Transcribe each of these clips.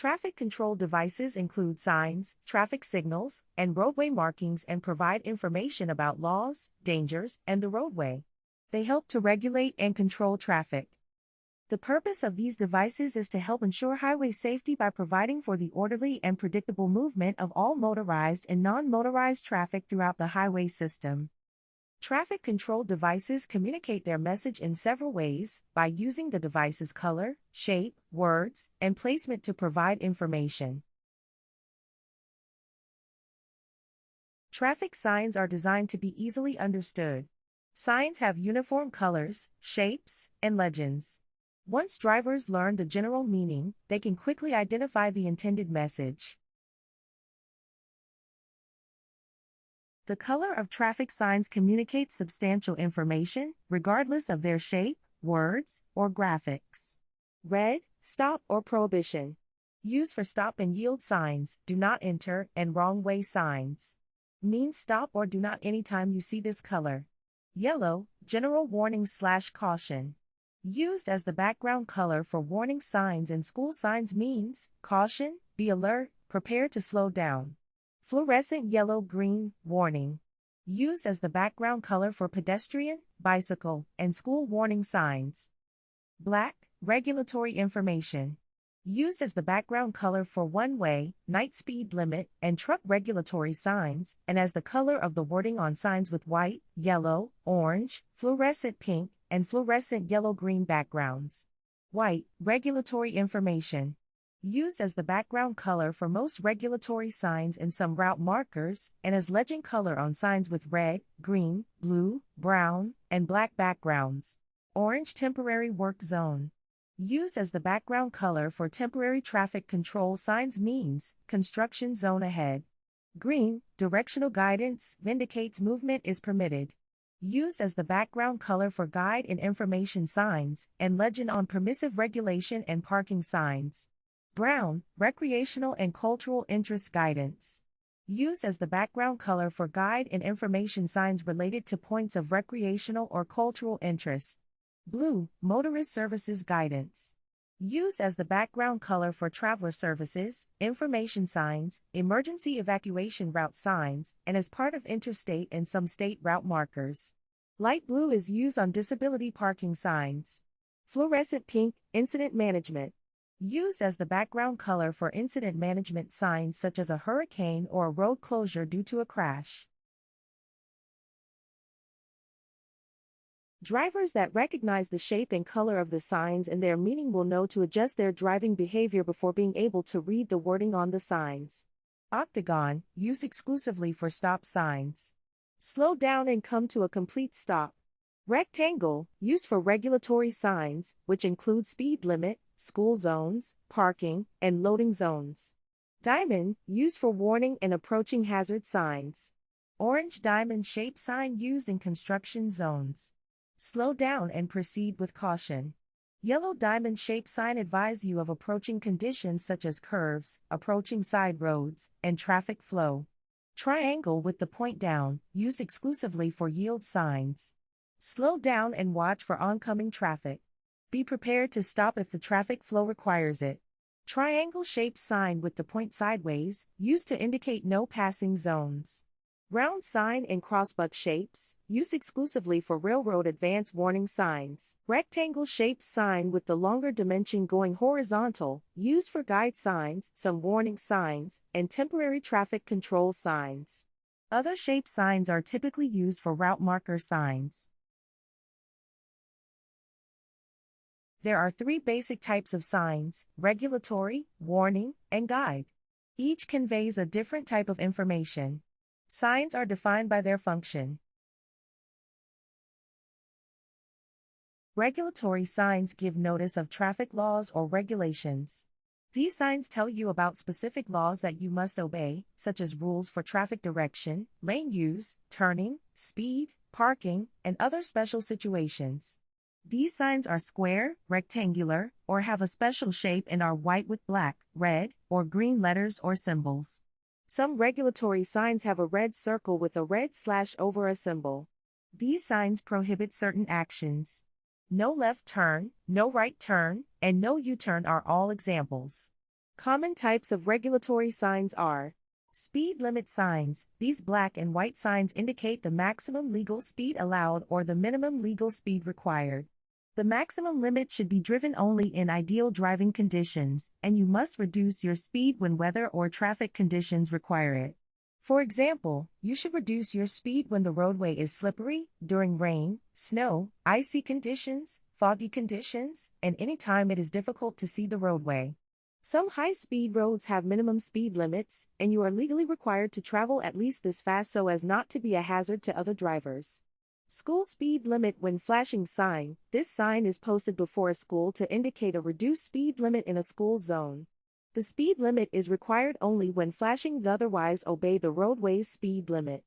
Traffic control devices include signs, traffic signals, and roadway markings and provide information about laws, dangers, and the roadway. They help to regulate and control traffic. The purpose of these devices is to help ensure highway safety by providing for the orderly and predictable movement of all motorized and non-motorized traffic throughout the highway system. Traffic control devices communicate their message in several ways, by using the device's color, shape, words, and placement to provide information. Traffic signs are designed to be easily understood. Signs have uniform colors, shapes, and legends. Once drivers learn the general meaning, they can quickly identify the intended message. The color of traffic signs communicates substantial information, regardless of their shape, words, or graphics. Red, stop or prohibition. Used for stop and yield signs, do not enter, and wrong way signs. Means stop or do not anytime you see this color. Yellow, general warning/caution. Used as the background color for warning signs and school signs means, caution, be alert, prepare to slow down. Fluorescent yellow-green, warning. Used as the background color for pedestrian, bicycle, and school warning signs. Black, regulatory information. Used as the background color for one-way, night speed limit, and truck regulatory signs, and as the color of the wording on signs with white, yellow, orange, fluorescent pink, and fluorescent yellow-green backgrounds. White, regulatory information. Used as the background color for most regulatory signs and some route markers, and as legend color on signs with red, green, blue, brown, and black backgrounds. Orange, temporary work zone. Used as the background color for temporary traffic control signs means, construction zone ahead. Green, directional guidance, indicates movement is permitted. Used as the background color for guide and information signs, and legend on permissive regulation and parking signs. Brown, recreational and cultural interest guidance. Used as the background color for guide and information signs related to points of recreational or cultural interest. Blue, motorist services guidance. Used as the background color for traveler services, information signs, emergency evacuation route signs, and as part of interstate and some state route markers. Light blue is used on disability parking signs. Fluorescent pink, incident management. Used as the background color for incident management signs such as a hurricane or a road closure due to a crash. Drivers that recognize the shape and color of the signs and their meaning will know to adjust their driving behavior before being able to read the wording on the signs. Octagon, used exclusively for stop signs. Slow down and come to a complete stop. Rectangle, used for regulatory signs, which include speed limit, school zones, parking, and loading zones. Diamond, used for warning and approaching hazard signs. Orange diamond-shaped sign used in construction zones. Slow down and proceed with caution. Yellow diamond-shaped sign advise you of approaching conditions such as curves, approaching side roads, and traffic flow. Triangle with the point down, used exclusively for yield signs. Slow down and watch for oncoming traffic. Be prepared to stop if the traffic flow requires it. Triangle-shaped sign with the point sideways, used to indicate no passing zones. Round sign and crossbuck shapes, used exclusively for railroad advance warning signs. Rectangle-shaped sign with the longer dimension going horizontal, used for guide signs, some warning signs, and temporary traffic control signs. Other shaped signs are typically used for route marker signs. There are three basic types of signs: regulatory, warning, and guide. Each conveys a different type of information. Signs are defined by their function. Regulatory signs give notice of traffic laws or regulations. These signs tell you about specific laws that you must obey, such as rules for traffic direction, lane use, turning, speed, parking, and other special situations. These signs are square, rectangular, or have a special shape and are white with black, red, or green letters or symbols. Some regulatory signs have a red circle with a red slash over a symbol. These signs prohibit certain actions. No left turn, no right turn, and no U-turn are all examples. Common types of regulatory signs are speed limit signs. These black and white signs indicate the maximum legal speed allowed or the minimum legal speed required. The maximum limit should be driven only in ideal driving conditions, and you must reduce your speed when weather or traffic conditions require it. For example, you should reduce your speed when the roadway is slippery, during rain, snow, icy conditions, foggy conditions, and any time it is difficult to see the roadway. Some high-speed roads have minimum speed limits, and you are legally required to travel at least this fast so as not to be a hazard to other drivers. School speed limit when flashing sign. This sign is posted before a school to indicate a reduced speed limit in a school zone. The speed limit is required only when flashing, otherwise obey the roadway's speed limit.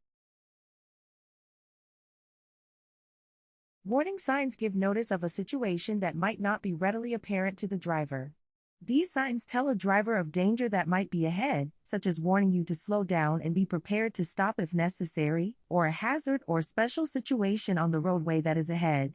Warning signs give notice of a situation that might not be readily apparent to the driver. These signs tell a driver of danger that might be ahead, such as warning you to slow down and be prepared to stop if necessary, or a hazard or special situation on the roadway that is ahead.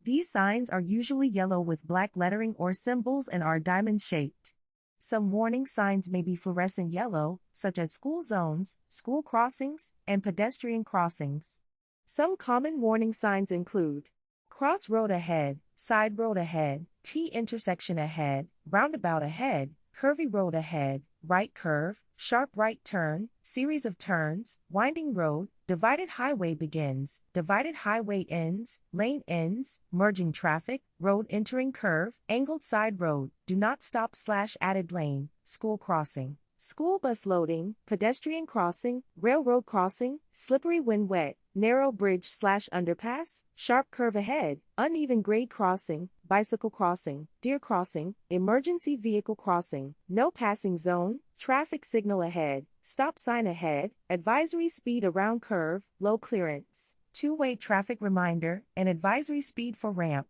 These signs are usually yellow with black lettering or symbols and are diamond-shaped. Some warning signs may be fluorescent yellow, such as school zones, school crossings, and pedestrian crossings. Some common warning signs include cross road ahead, side road ahead, T intersection ahead, roundabout ahead, curvy road ahead, right curve, sharp right turn, series of turns, winding road, divided highway begins, divided highway ends, lane ends, merging traffic, road entering curve, angled side road, do not stop / added lane, school crossing, school bus loading, pedestrian crossing, railroad crossing, slippery when wet, narrow bridge / underpass, sharp curve ahead, uneven grade crossing, bicycle crossing, deer crossing, emergency vehicle crossing, no passing zone, traffic signal ahead, stop sign ahead, advisory speed around curve, low clearance, two-way traffic reminder, and advisory speed for ramp.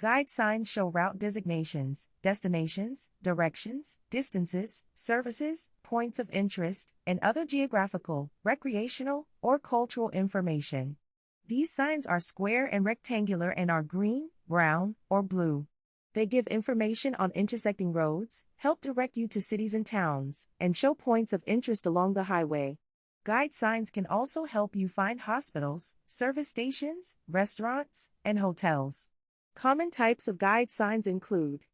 Guide signs show route designations, destinations, directions, distances, services, points of interest, and other geographical, recreational, or cultural information. These signs are square and rectangular and are green, brown, or blue. They give information on intersecting roads, help direct you to cities and towns, and show points of interest along the highway. Guide signs can also help you find hospitals, service stations, restaurants, and hotels. Common types of guide signs include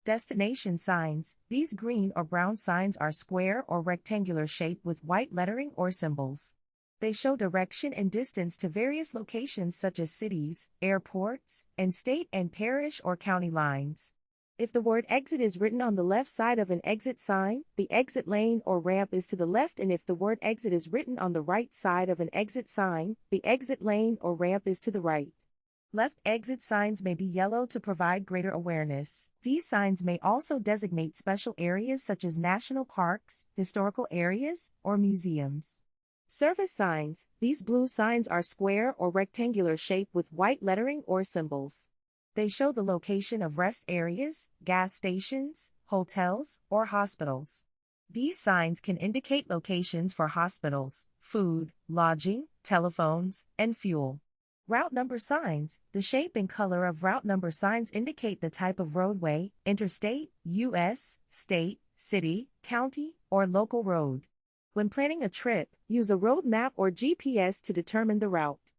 destination signs. These green or brown signs are square or rectangular shape with white lettering or symbols. They show direction and distance to various locations such as cities, airports, and state and parish or county lines. If the word exit is written on the left side of an exit sign, the exit lane or ramp is to the left, and if the word exit is written on the right side of an exit sign, the exit lane or ramp is to the right. Left exit signs may be yellow to provide greater awareness. These signs may also designate special areas such as national parks, historical areas, or museums. Service signs. These blue signs are square or rectangular shape with white lettering or symbols. They show the location of rest areas, gas stations, hotels, or hospitals. These signs can indicate locations for hospitals, food, lodging, telephones, and fuel. Route number signs. The shape and color of route number signs indicate the type of roadway, interstate, U.S., state, city, county, or local road. When planning a trip, use a road map or GPS to determine the route.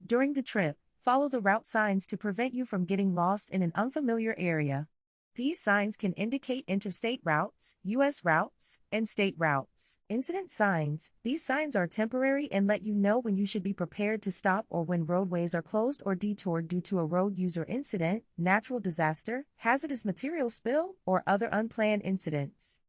During the trip, follow the route signs to prevent you from getting lost in an unfamiliar area. These signs can indicate interstate routes, U.S. routes, and state routes. Incident signs. These signs are temporary and let you know when you should be prepared to stop or when roadways are closed or detoured due to a road user incident, natural disaster, hazardous material spill, or other unplanned incidents.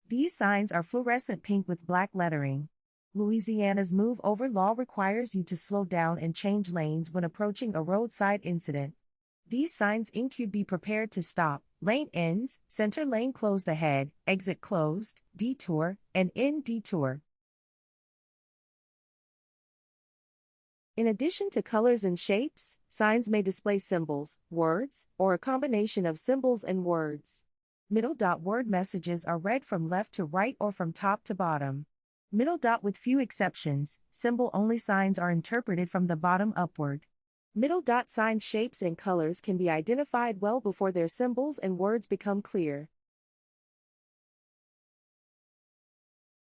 These signs are fluorescent pink with black lettering. Louisiana's move over law requires you to slow down and change lanes when approaching a roadside incident. These signs include be prepared to stop, lane ends, center lane closed ahead, exit closed, detour, and end detour. In addition to colors and shapes, signs may display symbols, words, or a combination of symbols and words. Middle dot word messages are read from left to right or from top to bottom. Middle dot with few exceptions, symbol-only signs are interpreted from the bottom upward. Middle dot signs shapes and colors can be identified well before their symbols and words become clear.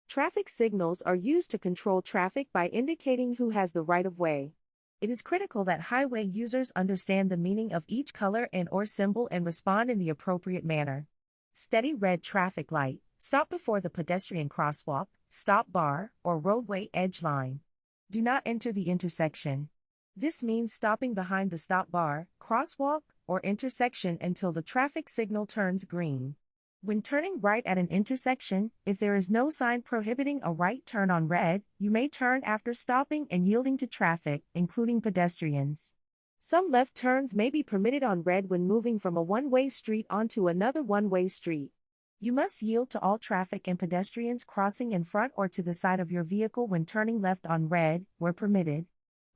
Traffic signals are used to control traffic by indicating who has the right of way. It is critical that highway users understand the meaning of each color and/or symbol and respond in the appropriate manner. Steady red traffic light, stop before the pedestrian crosswalk, stop bar, or roadway edge line. Do not enter the intersection. This means stopping behind the stop bar, crosswalk, or intersection until the traffic signal turns green. When turning right at an intersection, if there is no sign prohibiting a right turn on red, you may turn after stopping and yielding to traffic, including pedestrians. Some left turns may be permitted on red when moving from a one-way street onto another one-way street. You must yield to all traffic and pedestrians crossing in front or to the side of your vehicle when turning left on red, where permitted.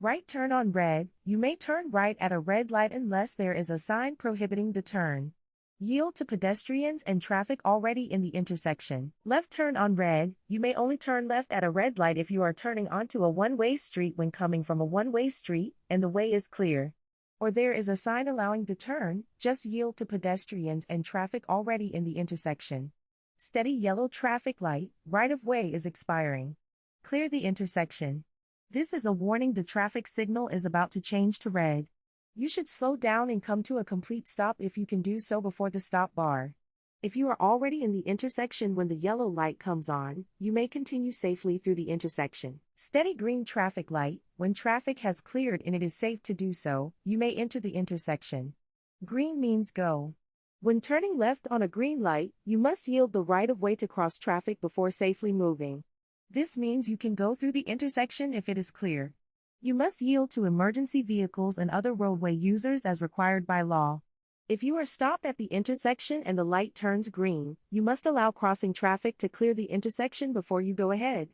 Right turn on red, you may turn right at a red light unless there is a sign prohibiting the turn. Yield to pedestrians and traffic already in the intersection. Left turn on red, you may only turn left at a red light if you are turning onto a one-way street when coming from a one-way street and the way is clear. Or there is a sign allowing the turn, just yield to pedestrians and traffic already in the intersection. Steady yellow traffic light, right of way is expiring. Clear the intersection. This is a warning the traffic signal is about to change to red. You should slow down and come to a complete stop if you can do so before the stop bar. If you are already in the intersection when the yellow light comes on, you may continue safely through the intersection. Steady green traffic light, when traffic has cleared and it is safe to do so, you may enter the intersection. Green means go. When turning left on a green light, you must yield the right of way to cross traffic before safely moving. This means you can go through the intersection if it is clear. You must yield to emergency vehicles and other roadway users as required by law. If you are stopped at the intersection and the light turns green, you must allow crossing traffic to clear the intersection before you go ahead.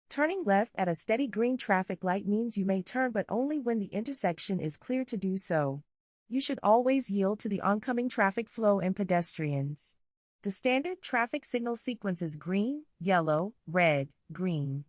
Turning left at a steady green traffic light means you may turn but only when the intersection is clear to do so. You should always yield to the oncoming traffic flow and pedestrians. The standard traffic signal sequence is green, yellow, red, green.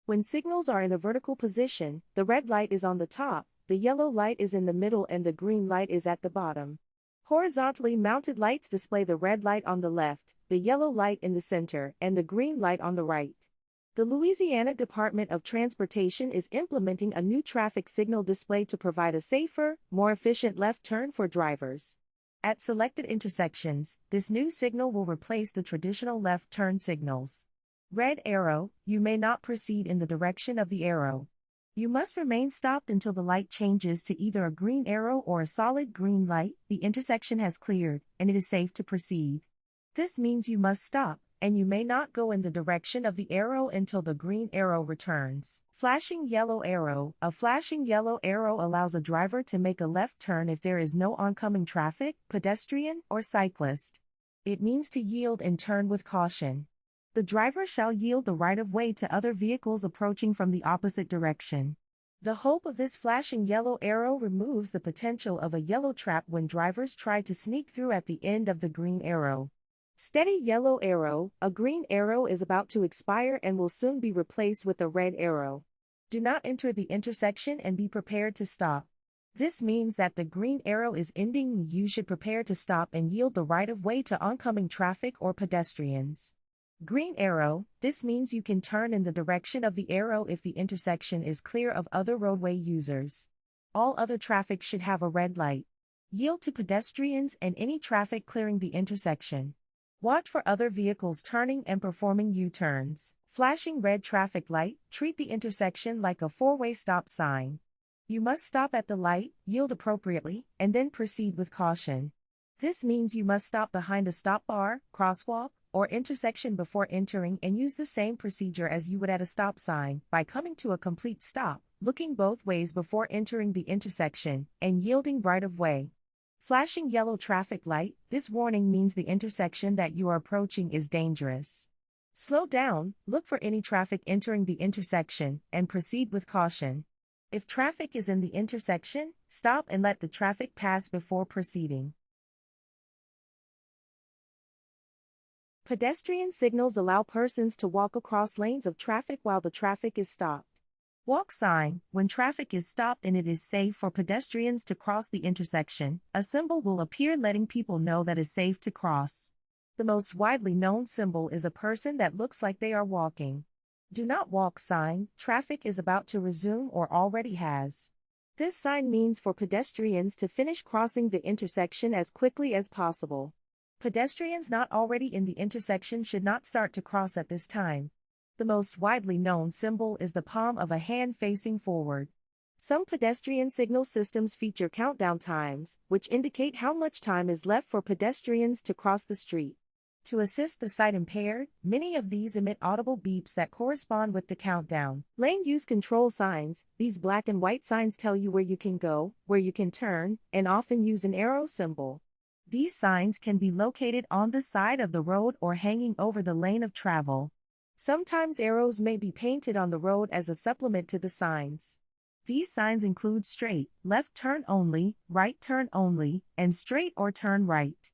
When signals are in a vertical position, the red light is on the top, the yellow light is in the middle and the green light is at the bottom. Horizontally mounted lights display the red light on the left, the yellow light in the center, and the green light on the right. The Louisiana Department of Transportation is implementing a new traffic signal display to provide a safer, more efficient left turn for drivers. At selected intersections, this new signal will replace the traditional left turn signals. Red arrow, you may not proceed in the direction of the arrow. You must remain stopped until the light changes to either a green arrow or a solid green light, the intersection has cleared, and it is safe to proceed. This means you must stop, and you may not go in the direction of the arrow until the green arrow returns. Flashing yellow arrow. A flashing yellow arrow allows a driver to make a left turn if there is no oncoming traffic, pedestrian, or cyclist. It means to yield and turn with caution. The driver shall yield the right of way to other vehicles approaching from the opposite direction. The hope of this flashing yellow arrow removes the potential of a yellow trap when drivers try to sneak through at the end of the green arrow. Steady yellow arrow. A green arrow is about to expire and will soon be replaced with a red arrow. Do not enter the intersection and be prepared to stop. This means that the green arrow is ending. You should prepare to stop and yield the right of way to oncoming traffic or pedestrians. Green arrow. This means you can turn in the direction of the arrow if the intersection is clear of other roadway users. All other traffic should have a red light. Yield to pedestrians and any traffic clearing the intersection. Watch for other vehicles turning and performing U-turns. Flashing red traffic light. Treat the intersection like a four-way stop sign. You must stop at the light, yield appropriately, and then proceed with caution. This means you must stop behind a stop bar, crosswalk, or intersection before entering and use the same procedure as you would at a stop sign by coming to a complete stop, looking both ways before entering the intersection, and yielding right of way. Flashing yellow traffic light. This warning means the intersection that you are approaching is dangerous. Slow down, look for any traffic entering the intersection, and proceed with caution. If traffic is in the intersection, stop and let the traffic pass before proceeding. Pedestrian signals allow persons to walk across lanes of traffic while the traffic is stopped. Walk sign. When traffic is stopped and it is safe for pedestrians to cross the intersection, a symbol will appear letting people know that it's safe to cross. The most widely known symbol is a person that looks like they are walking. Do not walk sign. Traffic is about to resume or already has. This sign means for pedestrians to finish crossing the intersection as quickly as possible. Pedestrians not already in the intersection should not start to cross at this time. The most widely known symbol is the palm of a hand facing forward. Some pedestrian signal systems feature countdown times, which indicate how much time is left for pedestrians to cross the street. To assist the sight impaired, many of these emit audible beeps that correspond with the countdown. Lane use control signs. These black and white signs tell you where you can go, where you can turn, and often use an arrow symbol. These signs can be located on the side of the road or hanging over the lane of travel. Sometimes arrows may be painted on the road as a supplement to the signs. These signs include straight, left turn only, right turn only, and straight or turn right.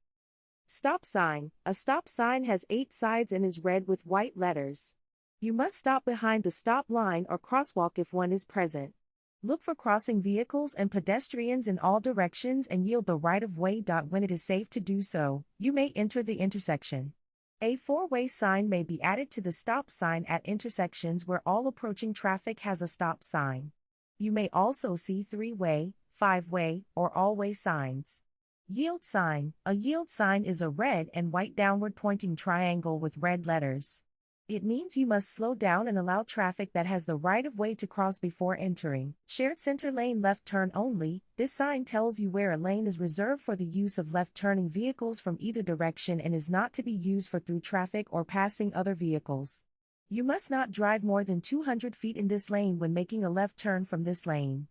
Stop sign. A stop sign has 8 sides and is red with white letters. You must stop behind the stop line or crosswalk if one is present. Look for crossing vehicles and pedestrians in all directions and yield the right-of-way. When it is safe to do so, you may enter the intersection. A 4-way sign may be added to the stop sign at intersections where all approaching traffic has a stop sign. You may also see 3-way, 5-way, or all-way signs. Yield sign. A yield sign is a red and white downward pointing triangle with red letters. It means you must slow down and allow traffic that has the right of way to cross before entering. Shared center lane left turn only. This sign tells you where a lane is reserved for the use of left turning vehicles from either direction and is not to be used for through traffic or passing other vehicles. You must not drive more than 200 feet in this lane when making a left turn from this lane.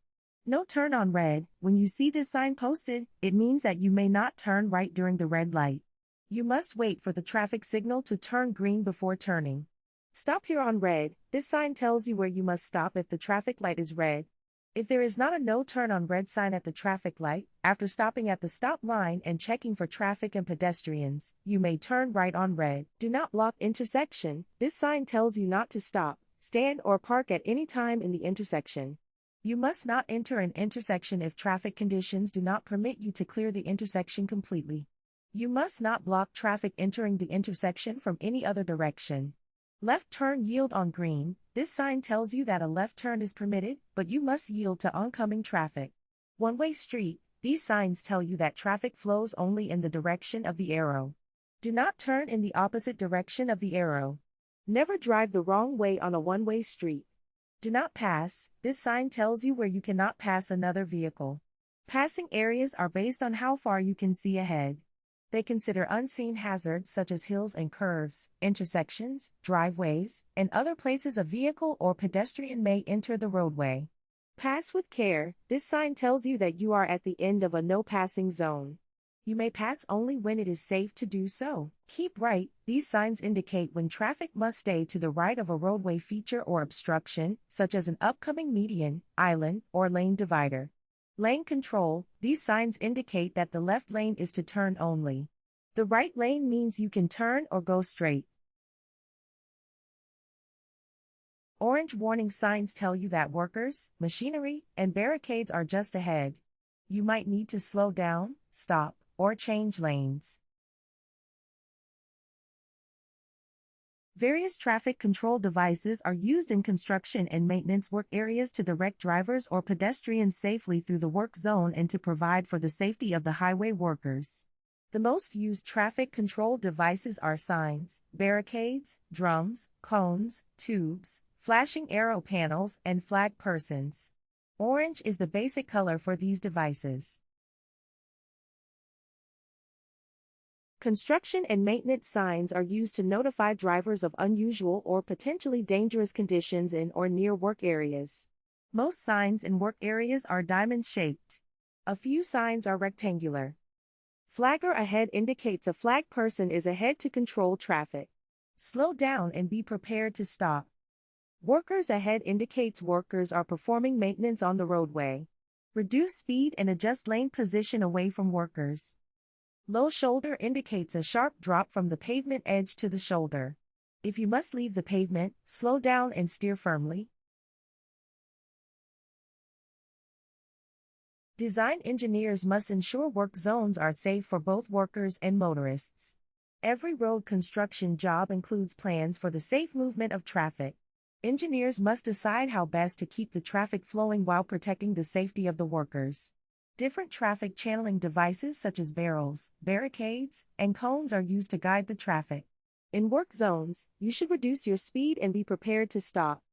No turn on red. When you see this sign posted, it means that you may not turn right during the red light. You must wait for the traffic signal to turn green before turning. Stop here on red. This sign tells you where you must stop if the traffic light is red. If there is not a no turn on red sign at the traffic light, after stopping at the stop line and checking for traffic and pedestrians, you may turn right on red. Do not block intersection. This sign tells you not to stop, stand or park at any time in the intersection. You must not enter an intersection if traffic conditions do not permit you to clear the intersection completely. You must not block traffic entering the intersection from any other direction. Left turn yield on green. This sign tells you that a left turn is permitted, but you must yield to oncoming traffic. One-way street. These signs tell you that traffic flows only in the direction of the arrow. Do not turn in the opposite direction of the arrow. Never drive the wrong way on a one-way street. Do not pass. This sign tells you where you cannot pass another vehicle. Passing areas are based on how far you can see ahead. They consider unseen hazards such as hills and curves, intersections, driveways, and other places a vehicle or pedestrian may enter the roadway. Pass with care. This sign tells you that you are at the end of a no passing zone. You may pass only when it is safe to do so. Keep right. These signs indicate when traffic must stay to the right of a roadway feature or obstruction, such as an upcoming median, island, or lane divider. Lane control. These signs indicate that the left lane is to turn only. The right lane means you can turn or go straight. Orange warning signs tell you that workers, machinery, and barricades are just ahead. You might need to slow down, stop, or change lanes. Various traffic control devices are used in construction and maintenance work areas to direct drivers or pedestrians safely through the work zone and to provide for the safety of the highway workers. The most used traffic control devices are signs, barricades, drums, cones, tubes, flashing arrow panels, and flag persons. Orange is the basic color for these devices. Construction and maintenance signs are used to notify drivers of unusual or potentially dangerous conditions in or near work areas. Most signs in work areas are diamond-shaped. A few signs are rectangular. Flagger ahead indicates a flag person is ahead to control traffic. Slow down and be prepared to stop. Workers ahead indicates workers are performing maintenance on the roadway. Reduce speed and adjust lane position away from workers. Low shoulder indicates a sharp drop from the pavement edge to the shoulder. If you must leave the pavement, slow down and steer firmly. Design engineers must ensure work zones are safe for both workers and motorists. Every road construction job includes plans for the safe movement of traffic. Engineers must decide how best to keep the traffic flowing while protecting the safety of the workers. Different traffic channeling devices such as barrels, barricades, and cones are used to guide the traffic. In work zones, you should reduce your speed and be prepared to stop.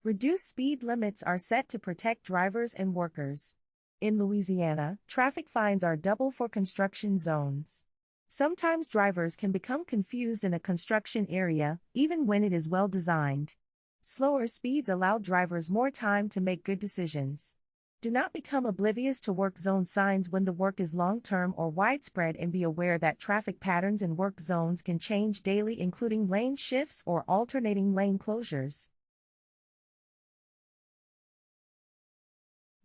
Reduced speed limits are set to protect drivers and workers. In Louisiana, traffic fines are double for construction zones. Sometimes drivers can become confused in a construction area, even when it is well designed. Slower speeds allow drivers more time to make good decisions. Do not become oblivious to work zone signs when the work is long-term or widespread, and be aware that traffic patterns in work zones can change daily, including lane shifts or alternating lane closures.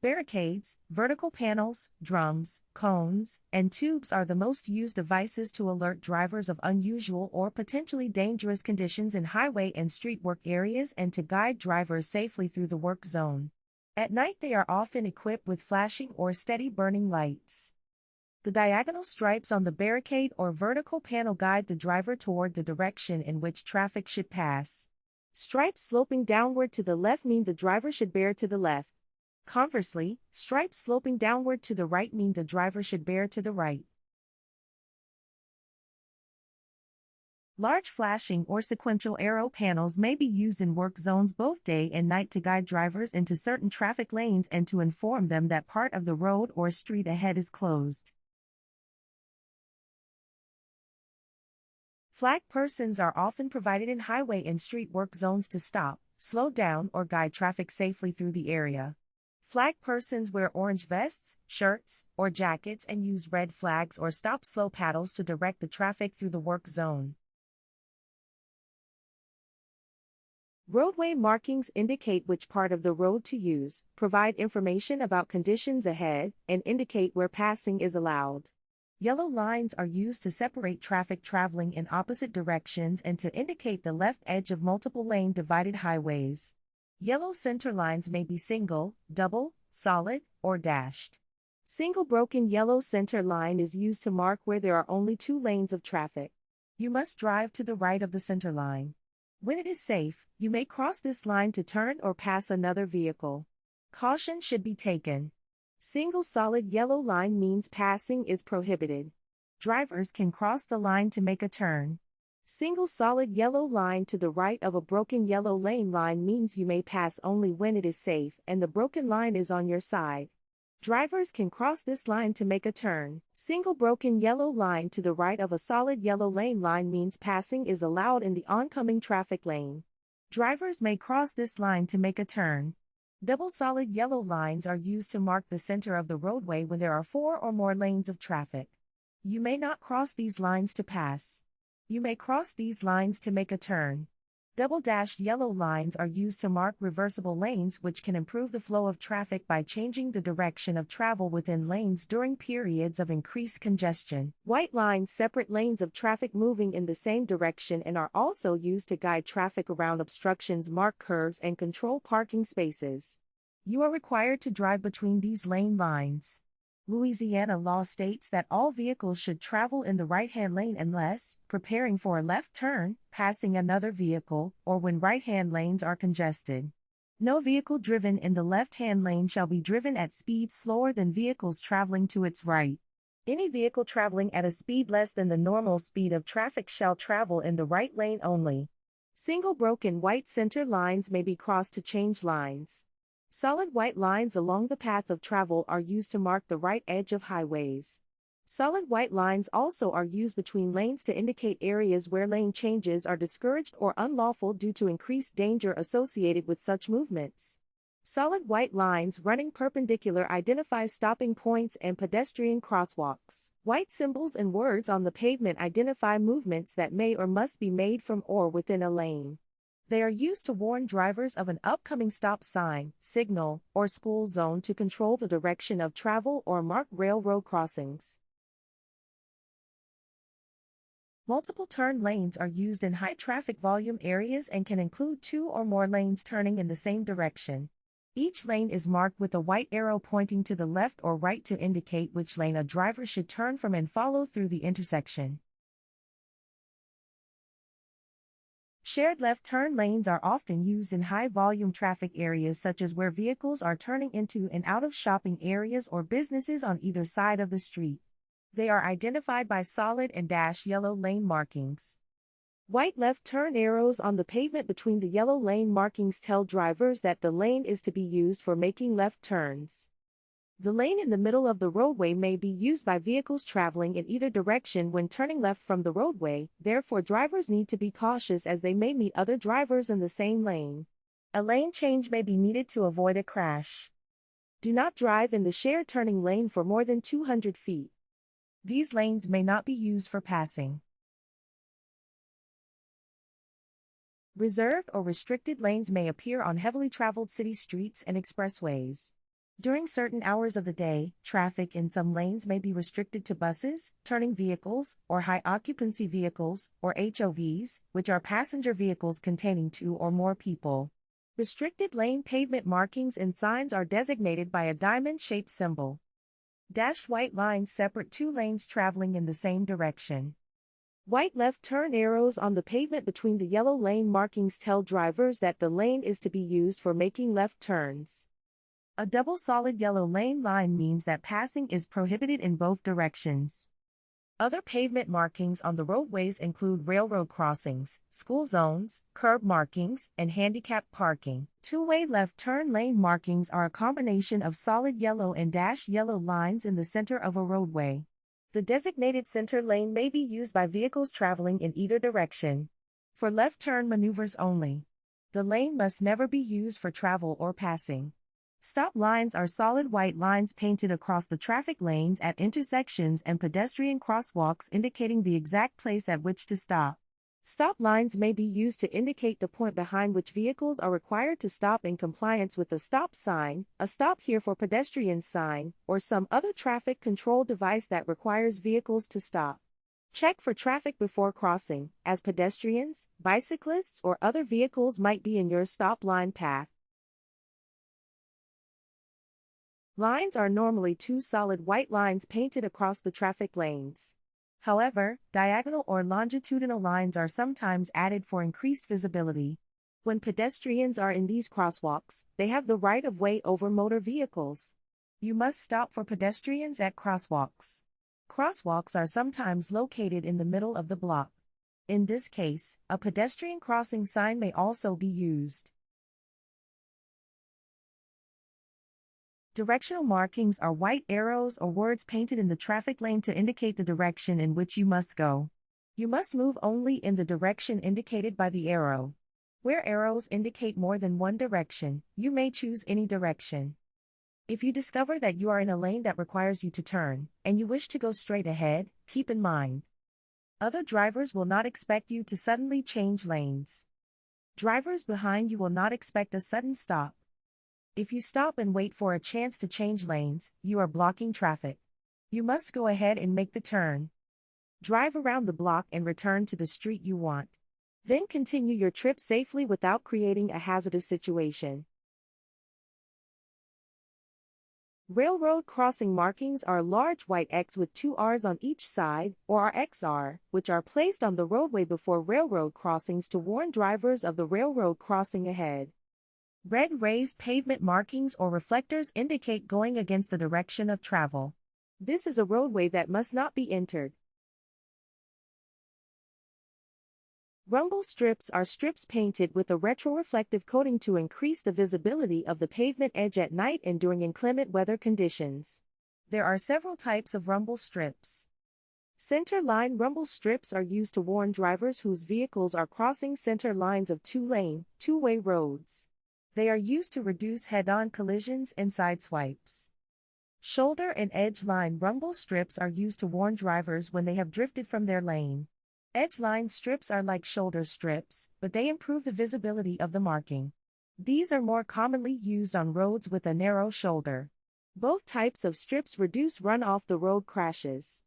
Barricades, vertical panels, drums, cones, and tubes are the most used devices to alert drivers of unusual or potentially dangerous conditions in highway and street work areas and to guide drivers safely through the work zone. At night, they are often equipped with flashing or steady burning lights. The diagonal stripes on the barricade or vertical panel guide the driver toward the direction in which traffic should pass. Stripes sloping downward to the left mean the driver should bear to the left. Conversely, stripes sloping downward to the right mean the driver should bear to the right. Large flashing or sequential arrow panels may be used in work zones both day and night to guide drivers into certain traffic lanes and to inform them that part of the road or street ahead is closed. Flag persons are often provided in highway and street work zones to stop, slow down, or guide traffic safely through the area. Flag persons wear orange vests, shirts, or jackets and use red flags or stop-slow paddles to direct the traffic through the work zone. Roadway markings indicate which part of the road to use, provide information about conditions ahead, and indicate where passing is allowed. Yellow lines are used to separate traffic traveling in opposite directions and to indicate the left edge of multiple lane-divided highways. Yellow center lines may be single, double, solid, or dashed. Single broken yellow center line is used to mark where there are only 2 lanes of traffic. You must drive to the right of the center line. When it is safe, you may cross this line to turn or pass another vehicle. Caution should be taken. Single solid yellow line means passing is prohibited. Drivers can cross the line to make a turn. Single solid yellow line to the right of a broken yellow lane line means you may pass only when it is safe and the broken line is on your side. Drivers can cross this line to make a turn. Single broken yellow line to the right of a solid yellow lane line means passing is allowed in the oncoming traffic lane. Drivers may cross this line to make a turn. Double solid yellow lines are used to mark the center of the roadway when there are 4 or more lanes of traffic. You may not cross these lines to pass. You may cross these lines to make a turn. Double-dashed yellow lines are used to mark reversible lanes, which can improve the flow of traffic by changing the direction of travel within lanes during periods of increased congestion. White lines separate lanes of traffic moving in the same direction and are also used to guide traffic around obstructions, mark curves, and control parking spaces. You are required to drive between these lane lines. Louisiana law states that all vehicles should travel in the right-hand lane unless preparing for a left turn, passing another vehicle, or when right-hand lanes are congested. No vehicle driven in the left-hand lane shall be driven at speeds slower than vehicles traveling to its right. Any vehicle traveling at a speed less than the normal speed of traffic shall travel in the right lane only. Single broken white center lines may be crossed to change lines. Solid white lines along the path of travel are used to mark the right edge of highways. Solid white lines also are used between lanes to indicate areas where lane changes are discouraged or unlawful due to increased danger associated with such movements. Solid white lines running perpendicular identify stopping points and pedestrian crosswalks. White symbols and words on the pavement identify movements that may or must be made from or within a lane. They are used to warn drivers of an upcoming stop sign, signal, or school zone to control the direction of travel or mark railroad crossings. Multiple turn lanes are used in high traffic volume areas and can include 2 or more lanes turning in the same direction. Each lane is marked with a white arrow pointing to the left or right to indicate which lane a driver should turn from and follow through the intersection. Shared left turn lanes are often used in high-volume traffic areas such as where vehicles are turning into and out of shopping areas or businesses on either side of the street. They are identified by solid and dash yellow lane markings. White left turn arrows on the pavement between the yellow lane markings tell drivers that the lane is to be used for making left turns. The lane in the middle of the roadway may be used by vehicles traveling in either direction when turning left from the roadway, therefore drivers need to be cautious as they may meet other drivers in the same lane. A lane change may be needed to avoid a crash. Do not drive in the shared turning lane for more than 200 feet. These lanes may not be used for passing. Reserved or restricted lanes may appear on heavily traveled city streets and expressways. During certain hours of the day, traffic in some lanes may be restricted to buses, turning vehicles, or high-occupancy vehicles, or HOVs, which are passenger vehicles containing 2 or more people. Restricted lane pavement markings and signs are designated by a diamond-shaped symbol. Dashed white lines separate 2 lanes traveling in the same direction. White left turn arrows on the pavement between the yellow lane markings tell drivers that the lane is to be used for making left turns. A double solid yellow lane line means that passing is prohibited in both directions. Other pavement markings on the roadways include railroad crossings, school zones, curb markings, and handicap parking. Two-way left turn lane markings are a combination of solid yellow and dash yellow lines in the center of a roadway. The designated center lane may be used by vehicles traveling in either direction. For left turn maneuvers only. The lane must never be used for travel or passing. Stop lines are solid white lines painted across the traffic lanes at intersections and pedestrian crosswalks indicating the exact place at which to stop. Stop lines may be used to indicate the point behind which vehicles are required to stop in compliance with a stop sign, a stop here for pedestrians sign, or some other traffic control device that requires vehicles to stop. Check for traffic before crossing, as pedestrians, bicyclists, or other vehicles might be in your stop line path. Lines are normally 2 solid white lines painted across the traffic lanes. However, diagonal or longitudinal lines are sometimes added for increased visibility. When pedestrians are in these crosswalks, they have the right of way over motor vehicles. You must stop for pedestrians at crosswalks. Crosswalks are sometimes located in the middle of the block. In this case, a pedestrian crossing sign may also be used. Directional markings are white arrows or words painted in the traffic lane to indicate the direction in which you must go. You must move only in the direction indicated by the arrow. Where arrows indicate more than one direction, you may choose any direction. If you discover that you are in a lane that requires you to turn, and you wish to go straight ahead, keep in mind. Other drivers will not expect you to suddenly change lanes. Drivers behind you will not expect a sudden stop. If you stop and wait for a chance to change lanes, you are blocking traffic. You must go ahead and make the turn. Drive around the block and return to the street you want. Then continue your trip safely without creating a hazardous situation. Railroad crossing markings are a large white X with 2 R's on each side, or RXR, which are placed on the roadway before railroad crossings to warn drivers of the railroad crossing ahead. Red raised pavement markings or reflectors indicate going against the direction of travel. This is a roadway that must not be entered. Rumble strips are strips painted with a retroreflective coating to increase the visibility of the pavement edge at night and during inclement weather conditions. There are several types of rumble strips. Center line rumble strips are used to warn drivers whose vehicles are crossing center lines of 2-lane, two-way roads. They are used to reduce head-on collisions and sideswipes. Shoulder and edge line rumble strips are used to warn drivers when they have drifted from their lane. Edge line strips are like shoulder strips, but they improve the visibility of the marking. These are more commonly used on roads with a narrow shoulder. Both types of strips reduce runoff the road crashes.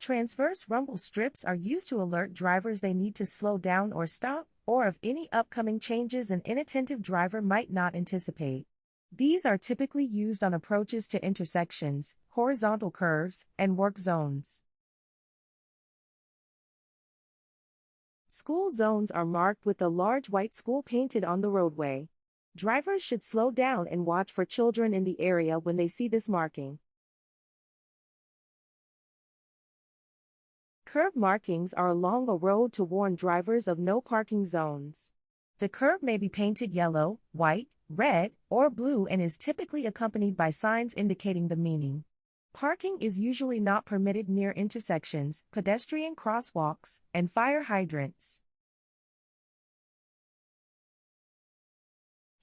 Transverse rumble strips are used to alert drivers they need to slow down or stop, or of any upcoming changes an inattentive driver might not anticipate. These are typically used on approaches to intersections, horizontal curves, and work zones. School zones are marked with a large white school painted on the roadway. Drivers should slow down and watch for children in the area when they see this marking. Curb markings are along a road to warn drivers of no parking zones. The curb may be painted yellow, white, red, or blue and is typically accompanied by signs indicating the meaning. Parking is usually not permitted near intersections, pedestrian crosswalks, and fire hydrants.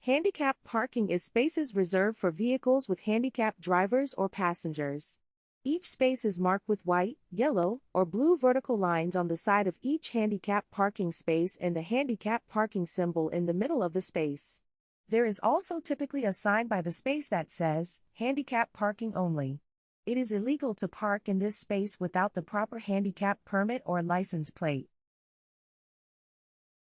Handicap parking is spaces reserved for vehicles with handicapped drivers or passengers. Each space is marked with white, yellow, or blue vertical lines on the side of each handicap parking space and the handicap parking symbol in the middle of the space. There is also typically a sign by the space that says, handicap parking only. It is illegal to park in this space without the proper handicap permit or license plate.